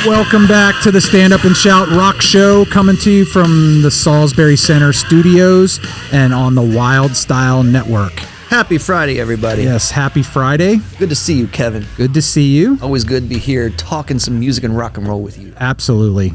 Welcome back to the Stand Up and Shout Rock Show, coming to you from the Salisbury Center Studios and on the Wylde Style Network. Happy Friday, everybody. Yes, happy Friday. Good to see you, Kevin. Good to see you. Always good to be here talking some music and rock and roll with you. Absolutely.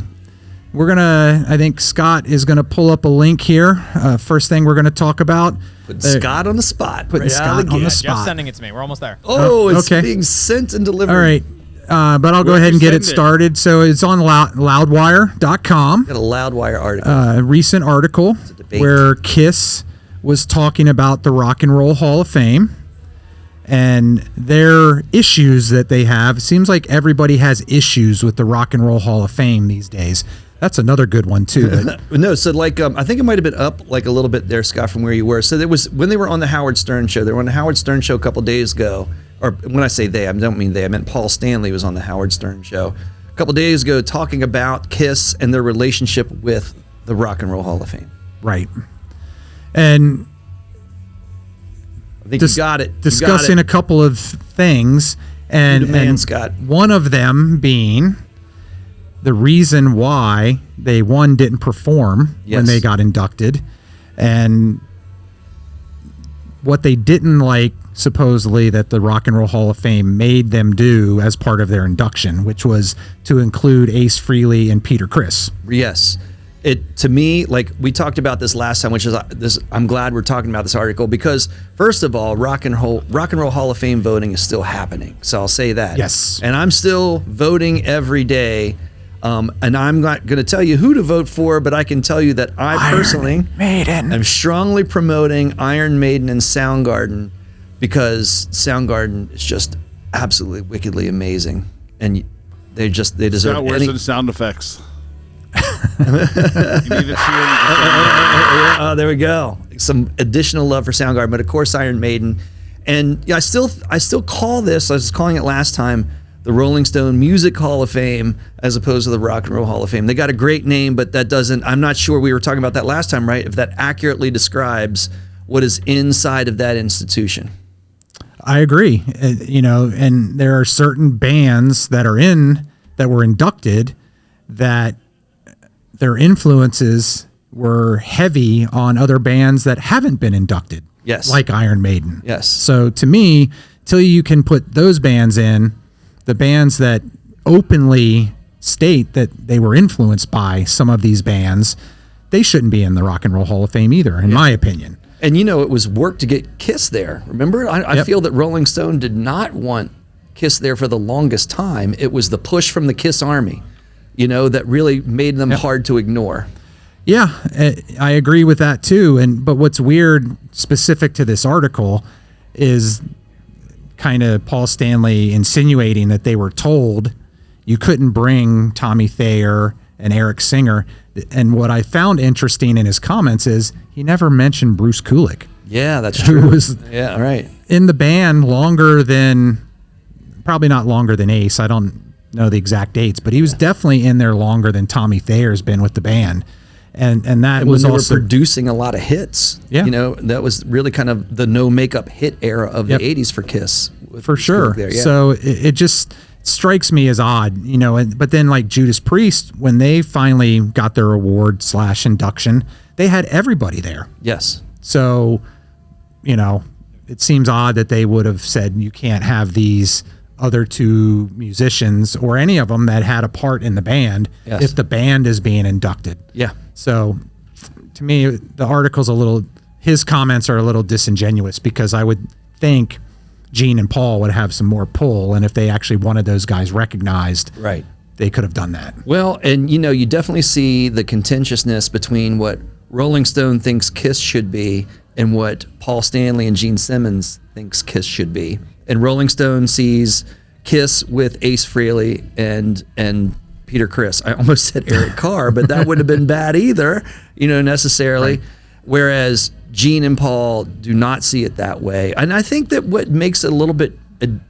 I think Scott is going to pull up a link here. First thing we're going to talk about. Put Scott on the spot. Putting Scott on the spot. Jeff's sending it to me. We're almost there. Oh, it's okay. being sent and delivered. All right. But I'll go ahead and get it started. So it's on loudwire.com. Got a Loudwire article. A recent article where Kiss was talking about the Rock and Roll Hall of Fame and their issues that they have. It seems like everybody has issues with the Rock and Roll Hall of Fame these days. That's another good one too. But No, so like I think it might have been up like a little bit there, Scott, from where you were. So there was when they were on the Howard Stern show. They were on the Howard Stern show a couple days ago. Or when I say they, I don't mean they. I meant Paul Stanley was on the Howard Stern show a couple days ago talking about Kiss and their relationship with the Rock and Roll Hall of Fame. Right. And I think you got it. Discussing a couple of things, and Scott. One of them being the reason why they didn't perform when they got inducted, and what they didn't like supposedly that the Rock and Roll Hall of Fame made them do as part of their induction, which was to include Ace Frehley and Peter Criss. Yes. To me, like we talked about this last time, which is this. I'm glad we're talking about this article because, first of all, Rock and Roll Hall of Fame voting is still happening. So I'll say that. Yes. And I'm still voting every day. And I'm not going to tell you who to vote for, but I can tell you that I personally am strongly promoting Iron Maiden and Soundgarden because Soundgarden is just absolutely wickedly amazing, and they deserve. Scott, where's the sound effects? You need to see Oh, there we go. Some additional love for Soundgarden, but of course Iron Maiden, and I still call this. I was calling it last time the Rolling Stone Music Hall of Fame as opposed to the Rock and Roll Hall of Fame. They got a great name, but that doesn't. I'm not sure we were talking about that last time, right? If that accurately describes what is inside of that institution. I agree. And there are certain bands that were inducted that their influences were heavy on other bands that haven't been inducted. Yes. Like Iron Maiden. Yes. So to me, till you can put those bands in, the bands that openly state that they were influenced by some of these bands, they shouldn't be in the Rock and Roll Hall of Fame either, in my opinion. And it was work to get Kiss there. Remember? I feel that Rolling Stone did not want Kiss there for the longest time. It was the push from the Kiss Army, that really made them hard to ignore. Yeah, I agree with that too. But what's weird, specific to this article, is kind of Paul Stanley insinuating that they were told you couldn't bring Tommy Thayer and Eric Singer. And what I found interesting in his comments is he never mentioned Bruce Kulick. Yeah, that's true. Who was right. in the band probably not longer than Ace. I don't know the exact dates, but he was definitely in there longer than Tommy Thayer's been with the band. And that was also producing a lot of hits. Yeah. That was really kind of the no makeup hit era of the 80s for Kiss. For sure. There, yeah. So it just strikes me as odd, but then like Judas Priest, when they finally got their award / induction, they had everybody there. Yes. So, it seems odd that they would have said you can't have these other two musicians or any of them that had a part in the band if the band is being inducted. Yeah. So to me, the article's his comments are a little disingenuous because I would think Gene and Paul would have some more pull, and if they actually wanted those guys recognized, right, they could have done that. Well, and you definitely see the contentiousness between what Rolling Stone thinks Kiss should be and what Paul Stanley and Gene Simmons thinks Kiss should be. And Rolling Stone sees Kiss with Ace Frehley and Peter Criss. I almost said Eric Carr, but that wouldn't have been bad either, necessarily. Right. Whereas Gene and Paul do not see it that way. And I think that what makes it a little bit,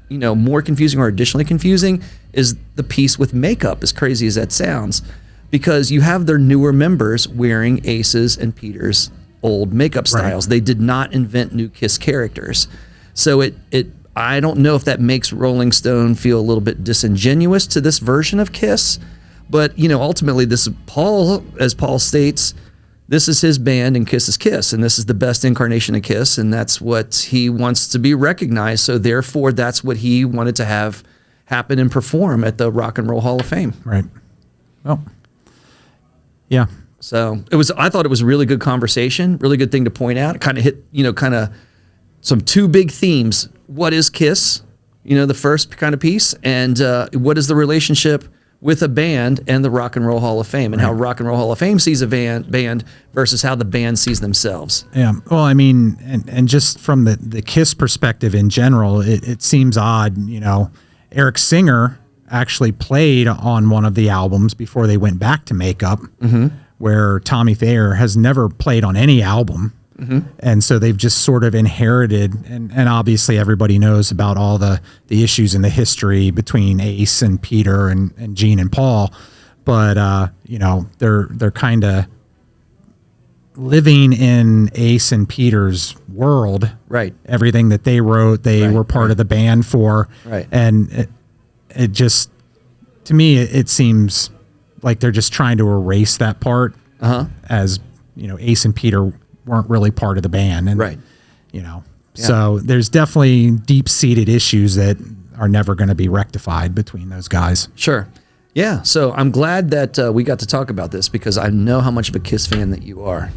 more confusing or additionally confusing is the piece with makeup, as crazy as that sounds, because you have their newer members wearing Ace's and Peter's old makeup styles. Right. They did not invent new Kiss characters. So I don't know if that makes Rolling Stone feel a little bit disingenuous to this version of Kiss, but ultimately this is Paul, as Paul states, this is his band and Kiss is Kiss, and this is the best incarnation of Kiss, and that's what he wants to be recognized. So therefore, that's what he wanted to have happen and perform at the Rock and Roll Hall of Fame. Right. Well, yeah. So I thought it was a really good conversation, really good thing to point out. It kind of hit, some two big themes. What is Kiss? The first kind of piece, and what is the relationship with a band and the Rock and Roll Hall of Fame, and how Rock and Roll Hall of Fame sees a band versus how the band sees themselves. Yeah. Well, I mean, and just from the Kiss perspective in general, it seems odd. Eric Singer actually played on one of the albums before they went back to makeup, where Tommy Thayer has never played on any album. And so they've just sort of inherited, and obviously everybody knows about all the issues in the history between Ace and Peter and Gene and Paul, but they're kind of living in Ace and Peter's world. Right. Everything that they wrote, they were part of the band for. Right. And it just, to me, it seems like they're just trying to erase that part as, Ace and Peter weren't really part of the band. And, so there's definitely deep-seated issues that are never going to be rectified between those guys. Sure. Yeah. So I'm glad that we got to talk about this, because I know how much of a Kiss fan that you are.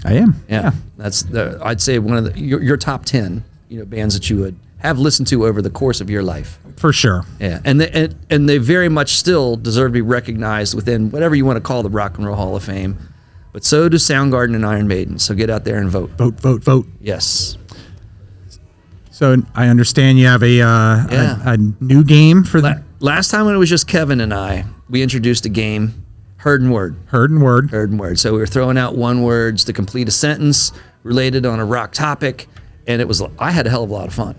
I am. Yeah. That's I'd say one of your top 10, bands that you would have listened to over the course of your life. For sure. Yeah. And they very much still deserve to be recognized within whatever you want to call the Rock and Roll Hall of Fame. But so do Soundgarden and Iron Maiden. So get out there and vote. Vote, vote, vote. Yes. So I understand you have a new game for that. Last time when it was just Kevin and I, we introduced a game, Heard and Word. Heard and Word. Heard and Word. So we were throwing out one words to complete a sentence related on a rock topic, and I had a hell of a lot of fun.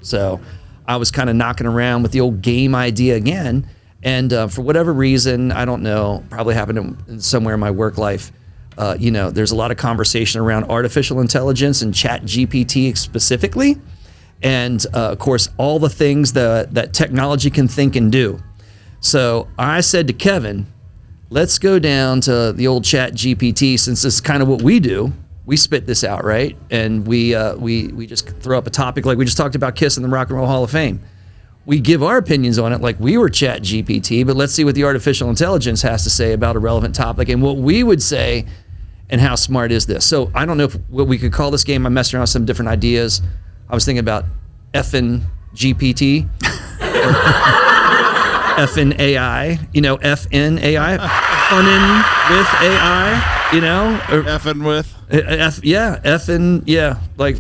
So I was kind of knocking around with the old game idea again, and for whatever reason, I don't know, probably happened in somewhere in my work life, there's a lot of conversation around artificial intelligence and ChatGPT specifically. And of course, all the things that technology can think and do. So I said to Kevin, let's go down to the old ChatGPT, since this is kind of what we do. We spit this out, right? And we just throw up a topic like we just talked about Kiss and the Rock and Roll Hall of Fame. We give our opinions on it like we were ChatGPT, but let's see what the artificial intelligence has to say about a relevant topic and what we would say and how smart is this. So I don't know what we could call this game. I'm messing around with some different ideas. I was thinking about effing GPT, effing AI, FN AI, funnin with AI, or Effing with. like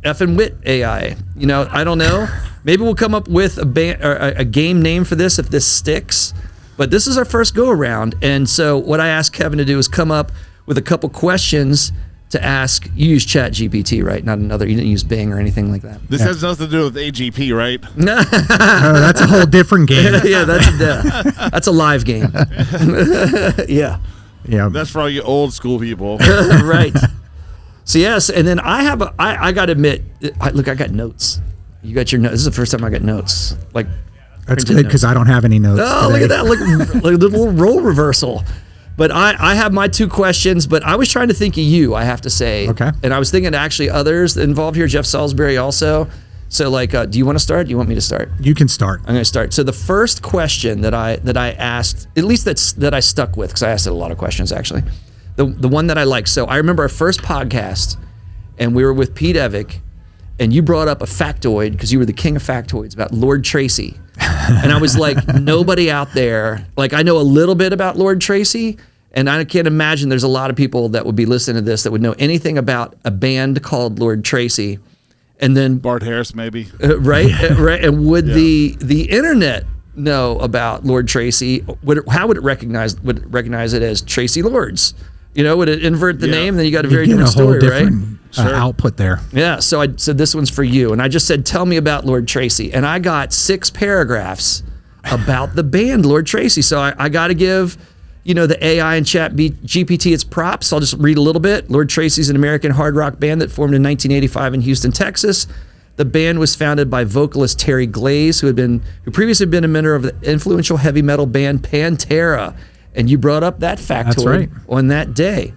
effing wit AI. I don't know. Maybe we'll come up with a game name for this if this sticks. But this is our first go around, and so what I asked Kevin to do is come up with a couple questions to ask. You use ChatGPT, right? Not another. You didn't use Bing or anything like that. This has nothing to do with AGP, right? Oh, that's a whole different game. Yeah, that's a live game. Yeah. That's for all you old school people. Right. So yes, and then I got to admit, I got notes. You got your notes. This is the first time I got notes. Like, that's good, because I don't have any notes. Oh, today. look at that! Look, the little role reversal. But I have my two questions, but I was trying to think of you, I have to say. Okay. And I was thinking actually others involved here, Jeff Salisbury also. So do you want to start? Do you want me to start? You can start. I'm going to start. So the first question that I asked, at least that I stuck with, because I asked it a lot of questions actually. The one that I liked. So I remember our first podcast, and we were with Pete Evick, and you brought up a factoid, because you were the king of factoids, about Lord Tracy. And I was like, nobody out there, like I know a little bit about Lord Tracy, and I can't imagine there's a lot of people that would be listening to this that would know anything about a band called Lord Tracy. And then Bart Harris, maybe. Right. And would the internet know about Lord Tracy? How would it recognize it as Tracy Lords? Would it invert the name? Then you got a very different story, right? Output there. Yeah. So I said, this one's for you. And I just said, tell me about Lord Tracy. And I got 6 paragraphs about the band Lord Tracy. So I got to give, the AI and ChatGPT its props. I'll just read a little bit. Lord Tracy's an American hard rock band that formed in 1985 in Houston, Texas. The band was founded by vocalist Terry Glaze, who previously been a member of the influential heavy metal band Pantera. And you brought up that factoid on that day.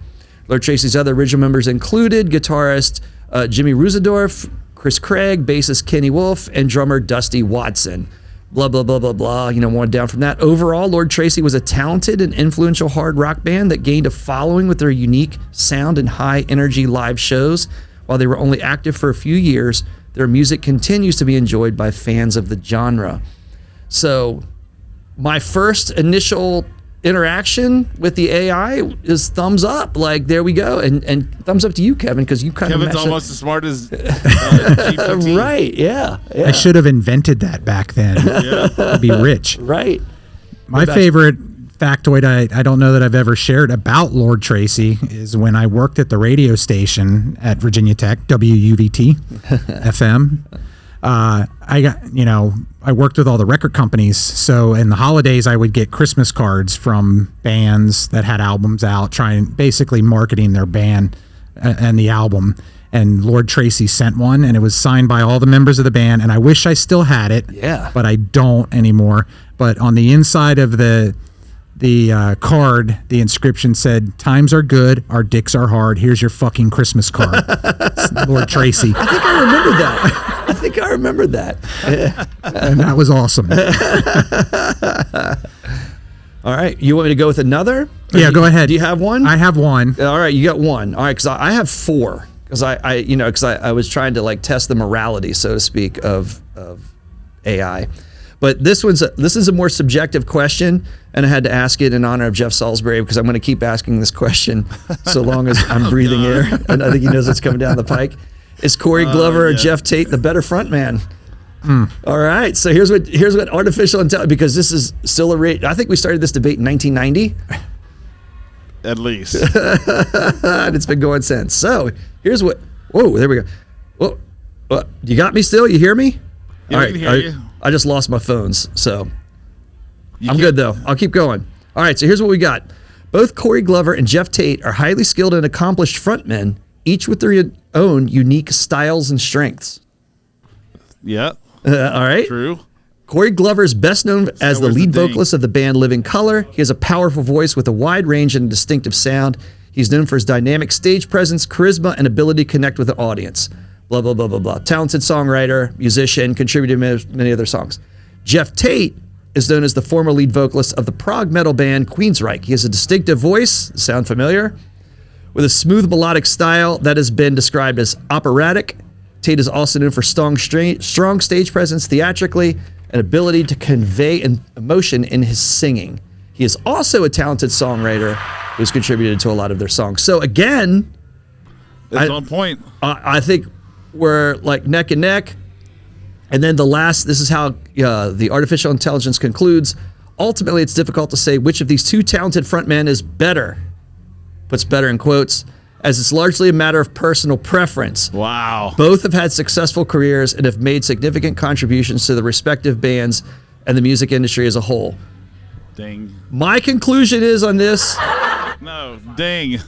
Lord Tracy's other original members included guitarist Jimmy Rusendorf, Chris Craig, bassist Kenny Wolf, and drummer Dusty Watson. Blah, blah, blah, blah, blah. One down from that. Overall, Lord Tracy was a talented and influential hard rock band that gained a following with their unique sound and high energy live shows. While they were only active for a few years, their music continues to be enjoyed by fans of the genre. So my first initial interaction with the AI is thumbs up. Like, there we go. And thumbs up to you, Kevin, because you kind of Kevin's almost as smart as GPT. Right, yeah. I should have invented that back then. I'd be rich. Right. My favorite factoid I don't know that I've ever shared about Lord Tracy is when I worked at the radio station at Virginia Tech, WUVT FM. I worked with all the record companies. So in the holidays, I would get Christmas cards from bands that had albums out, basically marketing their band and the album. And Lord Tracy sent one, and it was signed by all the members of the band. And I wish I still had it, but I don't anymore. But on the inside of the card, the inscription said, "Times are good, our dicks are hard. Here's your fucking Christmas card." Lord Tracy. I think I remember that. And that was awesome. All right. You want me to go with another? Yeah, go ahead. Do you have one? I have one. All right. You got one. All right. Because I have four. Because I was trying to like test the morality, so to speak, of AI. But this is a more subjective question, and I had to ask it in honor of Jeff Salisbury because I'm going to keep asking this question so long as I'm breathing air, and I think he knows it's coming down the pike. Is Corey Glover or Geoff Tate the better front man? All right, so here's what artificial intelligence, because this is still I think we started this debate in 1990. At least. And it's been going since. So here's what. Whoa, there we go. Whoa, you got me still? You hear me? Yeah, all I right, can hear you. I just lost my phones, so I'm good though. I'll keep going. All right, so here's what we got. Both Corey Glover and Geoff Tate are highly skilled and accomplished frontmen, each with their own unique styles and strengths. Yeah. All right. True. Corey Glover is best known as the lead vocalist of the band Living Colour. He has a powerful voice with a wide range and distinctive sound. He's known for his dynamic stage presence, charisma, and ability to connect with the audience. Blah, blah, blah, blah, blah. Talented songwriter, musician, contributed to many other songs. Geoff Tate is known as the former lead vocalist of the prog metal band Queensryche. He has a distinctive voice, sound familiar, with a smooth melodic style that has been described as operatic. Tate is also known for strong stage presence theatrically and ability to convey emotion in his singing. He is also a talented songwriter who's contributed to a lot of their songs. So again, it's on point. I think we're like neck and neck. And then this is how the artificial intelligence concludes. Ultimately, it's difficult to say which of these two talented frontmen is better. Puts better in quotes, as it's largely a matter of personal preference. Wow. Both have had successful careers and have made significant contributions to the respective bands and the music industry as a whole. Ding. My conclusion is on this. No, ding.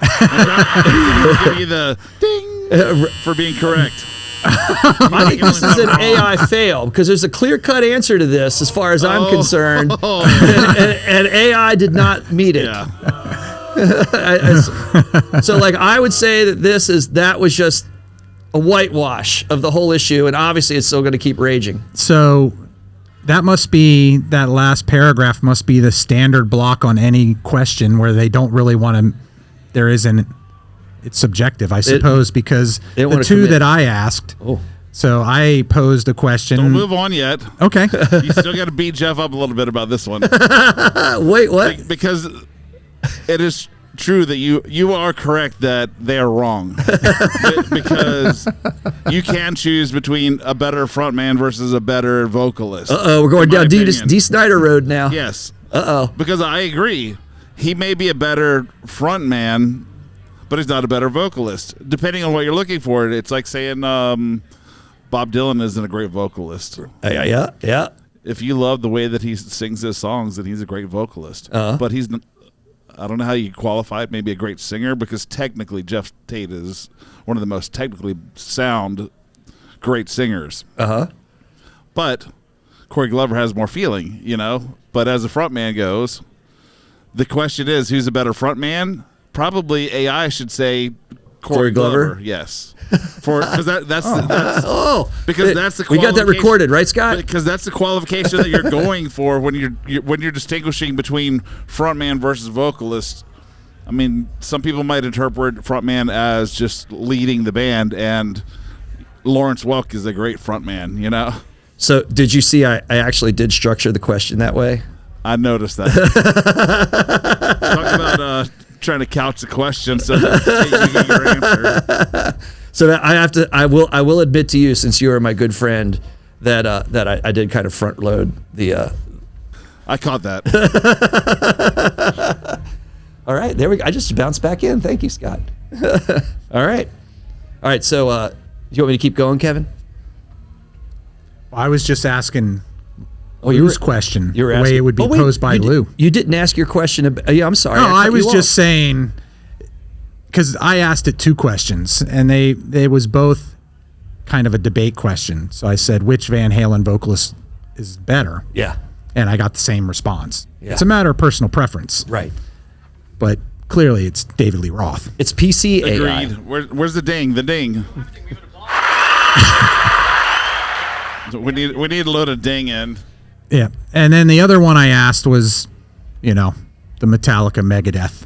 I'm give you the ding for being correct. I think this is an AI fail because there's a clear-cut answer to this as far as I'm concerned, and AI did not meet it. Yeah. So, like, I would say that was just a whitewash of the whole issue, and obviously it's still going to keep raging. So that last paragraph must be the standard block on any question where they don't really want to. It's subjective, I suppose, because the two that I asked. Oh. So I posed a question. Don't move on yet. Okay. You still got to beat Jeff up a little bit about this one. Wait, what? Because it is true that you are correct that they are wrong. Because you can choose between a better frontman versus a better vocalist. We're going down D. Snyder Road now. Yes. Because I agree. He may be a better frontman, but he's not a better vocalist. Depending on what you're looking for, it's like saying Bob Dylan isn't a great vocalist. Yeah. If you love the way that he sings his songs, then he's a great vocalist. But I don't know how you qualify it, maybe a great singer, because technically Geoff Tate is one of the most technically sound great singers. Uh-huh. But Corey Glover has more feeling, you know. But as a frontman goes, the question is, who's a better frontman? Probably AI should say Corey Glover. Yes, because that's because that's the we got that recorded, right, Scott? Because that's the qualification that you're going for when you're distinguishing between frontman versus vocalist. I mean, some people might interpret frontman as just leading the band, and Lawrence Welk is a great frontman, you know. So did you see I actually did structure the question that way? I noticed that. Talk about trying to couch the question so that you get your answer. So that I will admit to you, since you are my good friend, that I did kind of front load the. I caught that. All right, there we go. I just bounced back in. Thank you, Scott. All right. So do you want me to keep going, Kevin? I was just asking you Lou's question, you were the asking, way it would be posed by Lou. You didn't ask your question. Yeah, I'm sorry. No, I was just saying, because I asked it 2 questions, and they was both kind of a debate question. So I said, which Van Halen vocalist is better? Yeah. And I got the same response. Yeah. It's a matter of personal preference. Right. But clearly it's David Lee Roth. It's PC AI. Agreed. Where's the ding? The ding. We need a load of ding in. Yeah. And then the other one I asked was, the Metallica Megadeth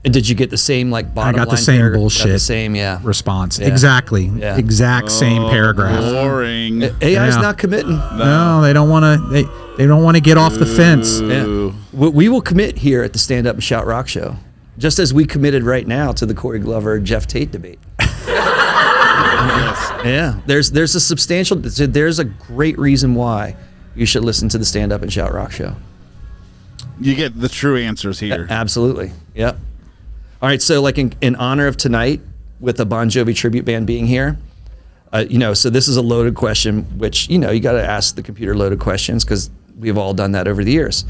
And did you get the same bottom line? I got the same bullshit. Got the same, response. Yeah. Exactly. Yeah. Exact same paragraph. Boring. AI's not committing. No, they don't want to. They don't want to get off the fence. Yeah. We will commit here at the Stand Up and Shout Rock Show, just as we committed right now to the Corey Glover Geoff Tate debate. Yeah, there's a great reason why you should listen to the Stand Up and Shout Rock Show. You get the true answers here. Absolutely. Yep. All right, so in honor of tonight, with the Bon Jovi tribute band being here, so this is a loaded question, which you got to ask the computer loaded questions because we've all done that over the years.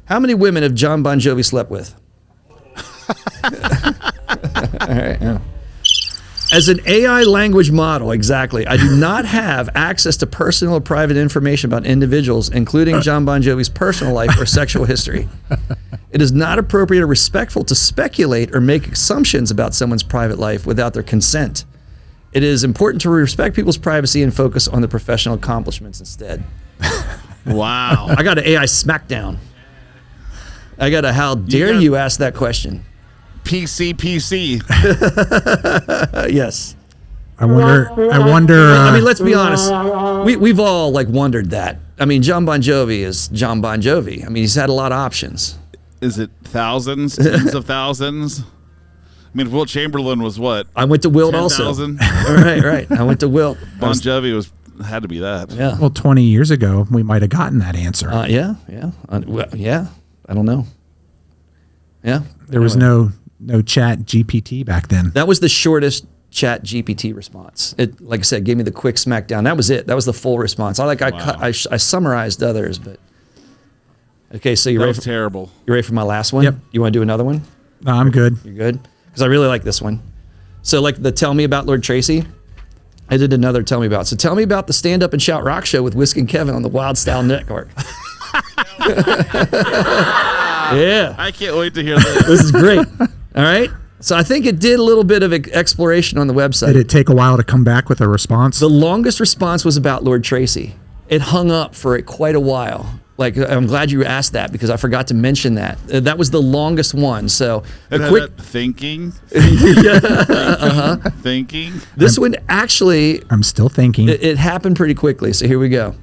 How many women have John Bon Jovi slept with? All right. Yeah. As an AI language model, exactly. I do not have access to personal or private information about individuals, including John Bon Jovi's personal life or sexual history. It is not appropriate or respectful to speculate or make assumptions about someone's private life without their consent. It is important to respect people's privacy and focus on their professional accomplishments instead. Wow. I got an AI smackdown. I got a how dare you ask that question. PC. Yes. I wonder. I mean, let's be honest. We've all wondered that. I mean, John Bon Jovi is John Bon Jovi. I mean, he's had a lot of options. Is it thousands, tens of thousands? I mean, Wilt Chamberlain was what? I went to Wylde also. Right. I went to Wylde. Bon Jovi had to be that. Yeah. Well, 20 years ago, we might have gotten that answer. Yeah. I don't know. Yeah. There was no ChatGPT back then. That was the shortest ChatGPT response. It, like I said, gave me the quick smackdown. That was it. That was the full response. I summarized others, but okay. So That was terrible. You ready for my last one? Yep. You want to do another one? No, I'm good. You're good? Because I really like this one. So the Tell Me About Lord Tracy, I did another Tell Me About. So tell me about the Stand Up and Shout Rock Show with Wisk and Kev on the Wylde Style Network. Yeah. I can't wait to hear this. This is great. All right. So I think it did a little bit of exploration on the website. Did it take a while to come back with a response? The longest response was about Lord Tracy. It hung up for quite a while. I'm glad you asked that because I forgot to mention that. That was the longest one. So thinking. Thinking. This one actually. I'm still thinking. It happened pretty quickly. So here we go.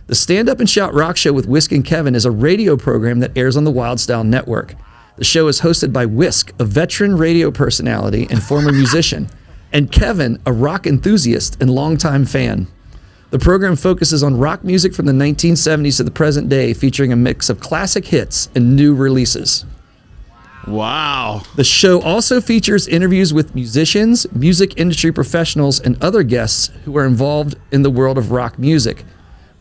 The Stand Up and Shout Rock Show with Wisk and Kevin is a radio program that airs on the Wylde Style Network. The show is hosted by Wisk, a veteran radio personality and former musician, and Kevin, a rock enthusiast and longtime fan. The program focuses on rock music from the 1970s to the present day, featuring a mix of classic hits and new releases. Wow. The show also features interviews with musicians, music industry professionals, and other guests who are involved in the world of rock music.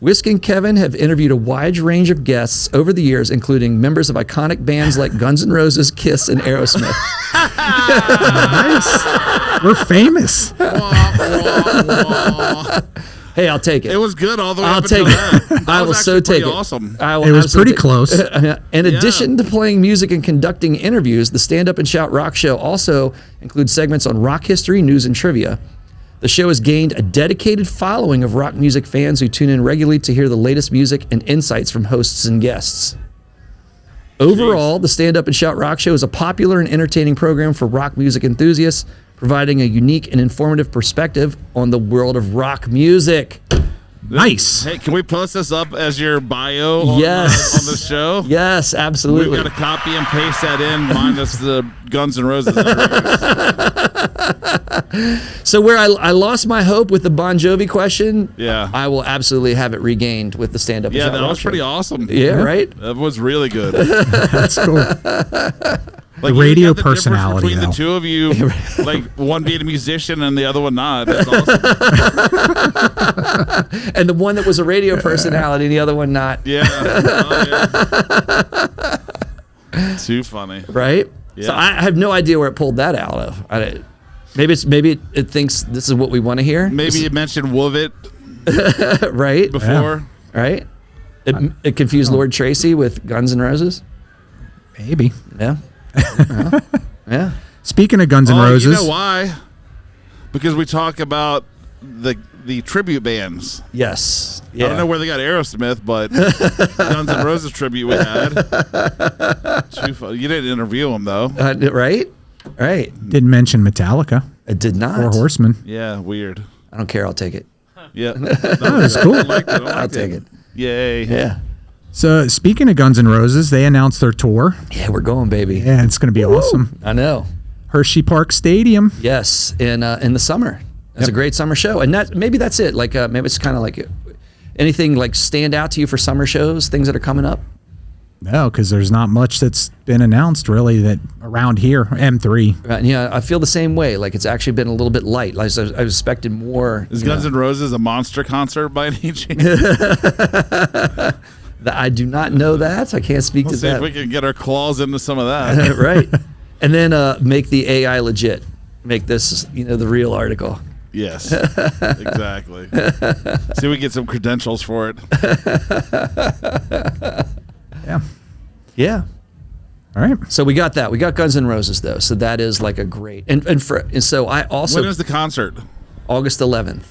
Wisk and Kevin have interviewed a wide range of guests over the years, including members of iconic bands like Guns N' Roses, Kiss, and Aerosmith. Nice. We're famous. Hey, I'll take it. It was good all the way I'll up take until it. that. I will so take it. Awesome. I will It was pretty absolutely- close. In addition to playing music and conducting interviews, the Stand Up and Shout Rock Show also includes segments on rock history, news, and trivia. The show has gained a dedicated following of rock music fans who tune in regularly to hear the latest music and insights from hosts and guests. Overall, the Stand Up and Shout Rock Show is a popular and entertaining program for rock music enthusiasts, providing a unique and informative perspective on the world of rock music. Nice. Hey, can we post this up as your bio on, Yes. on the show? Yes, absolutely. We've got to copy and paste that in, minus the Guns N' Roses. So where I lost my hope with the Bon Jovi question, Yeah. I will absolutely have it regained with the Stand Up and Yeah, Shout that Rock was Show. pretty awesome. Yeah, right? That was really good. That's cool. Like, The radio you got the difference personality, between though. the two of you, like one being a musician and the other one not. That's awesome. And the one that was a radio personality, the other one not. Yeah. Oh, yeah. Too funny. Right? Yeah. So I have no idea where it pulled that out of. Maybe it thinks this is what we want to hear. Maybe you mentioned Woovit Right? before. Right? It confused Lord Tracy with Guns N' Roses. Maybe. Yeah. Yeah. Speaking of Guns N' Roses, You know why? Because we talk about the tribute bands. Yes. I don't know where they got Aerosmith, but Guns N' Roses tribute we had. Too fun. You didn't interview them though. Right? Right. didn't mention Metallica. It did not. Four Horsemen. Yeah, weird. I don't care. I'll take it. Yeah, That's cool. I liked it. I liked I'll take it. Yay! Yeah. So speaking of Guns N' Roses, they announced their tour. Yeah, we're going, baby. Yeah, it's going to be awesome. I know. Hershey Park Stadium. Yes, in the summer. It's a great summer show, and maybe that's it. Like maybe it's kind of like anything like stand out to you for summer shows, things that are coming up. No, because there's not much that's been announced really that around here. M3. Right, yeah, I feel the same way. Like it's actually been a little bit light. Like I was expecting more. Is Guns N' Roses a monster concert by any chance? I do not know that. I can't speak We'll to see if that. we can get our claws into some of that. Right, and then make the AI legit. Make this the real article. Yes, exactly. See, we get some credentials for it. Yeah. Yeah. All right. So we got that. We got Guns N' Roses though. So that is like a great and so I also When is the concert? August 11th.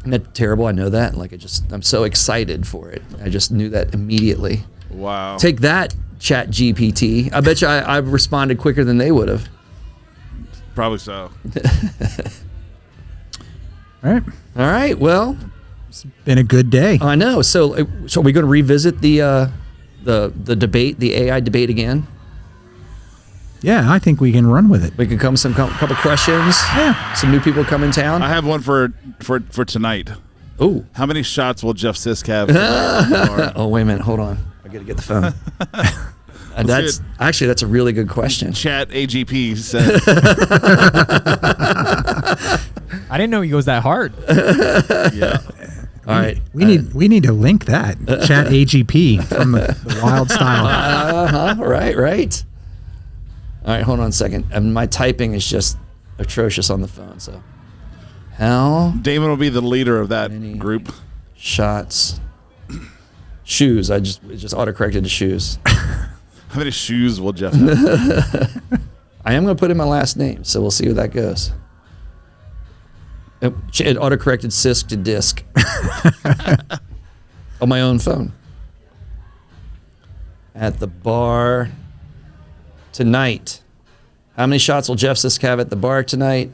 Isn't that terrible? I know that. Like I'm so excited for it. I just knew that immediately. Wow. Take that, ChatGPT. I bet you I responded quicker than they would have. Probably so. All right. All right. Well, Been a good day. I know. So are we going to revisit the debate, the AI debate again? Yeah, I think we can run with it. We can come couple questions. Yeah. Some new people come in town. I have one for tonight. Oh. How many shots will Jeff Sisk have? tonight? Oh, wait a minute. Hold on. I got to get the phone. Let's That's a really good question. Chat AGP said. I didn't know he goes that hard. Yeah. All right. We need to link that. Chat AGP from the Wylde style. Right. All right, hold on a second. My typing is just atrocious on the phone. So, how Damon will be the leader of that Many. group. shots? Shoes. It just autocorrected to shoes. How many shoes will Jeff have? I am going to put in my last name, so we'll see where that goes. It autocorrected Sisk to disc on my own phone. At the bar tonight. How many shots will Jeff Sisk have at the bar tonight?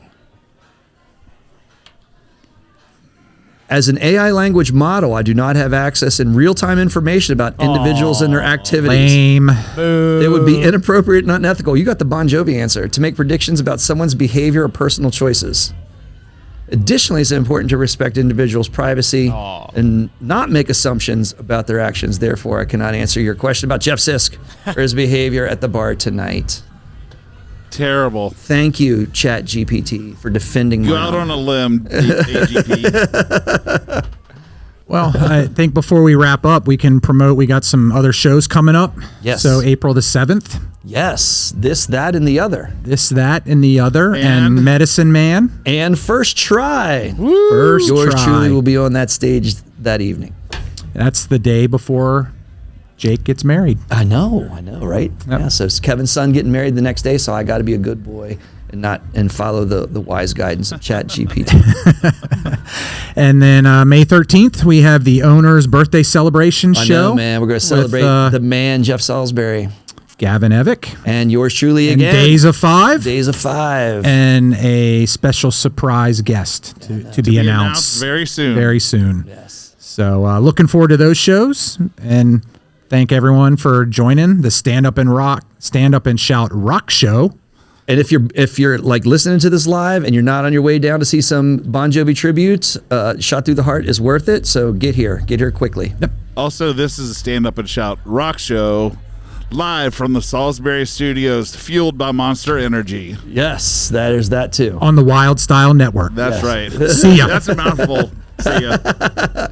As an AI language model, I do not have access in real-time information about individuals and their activities. Lame. It would be inappropriate and unethical. You got the Bon Jovi answer. To make predictions about someone's behavior or personal choices. Additionally, it's important to respect individuals' privacy and not make assumptions about their actions. Therefore, I cannot answer your question about Jeff Sisk or his behavior at the bar tonight. Terrible. Thank you, ChatGPT, for defending Go my out honor. on a limb, AGP. Well, I think before we wrap up, we can promote. We got some other shows coming up. Yes. So April the 7th. Yes. This, That, and the Other. This, That, and the Other. And Medicine Man. And First Try. First Yours Try. truly will be on that stage that evening. That's the day before Jake gets married. I know, right? Yep. Yeah, so it's Kevin's son getting married the next day, so I got to be a good boy and follow the wise guidance of ChatGPT. And then May 13th, we have the owner's birthday celebration I show. know, man. We're going to celebrate the man, Jeff Salisbury. Gavin Evick. And yours truly And again. Days of Five. Days of Five. And a special surprise guest to be announced very soon. Very soon. Yes. So looking forward to those shows, and thank everyone for joining the Stand Up and Shout Rock Show. And if you're like listening to this live and you're not on your way down to see some Bon Jovi tributes, Shot Through the Heart is worth it. So get here quickly. Yep. Also, this is a Stand Up and Shout rock show live from the Salisbury Studios, fueled by Monster Energy. Yes, there's that too. On the Wild Style Network. That's right. See ya. That's a mouthful. See ya.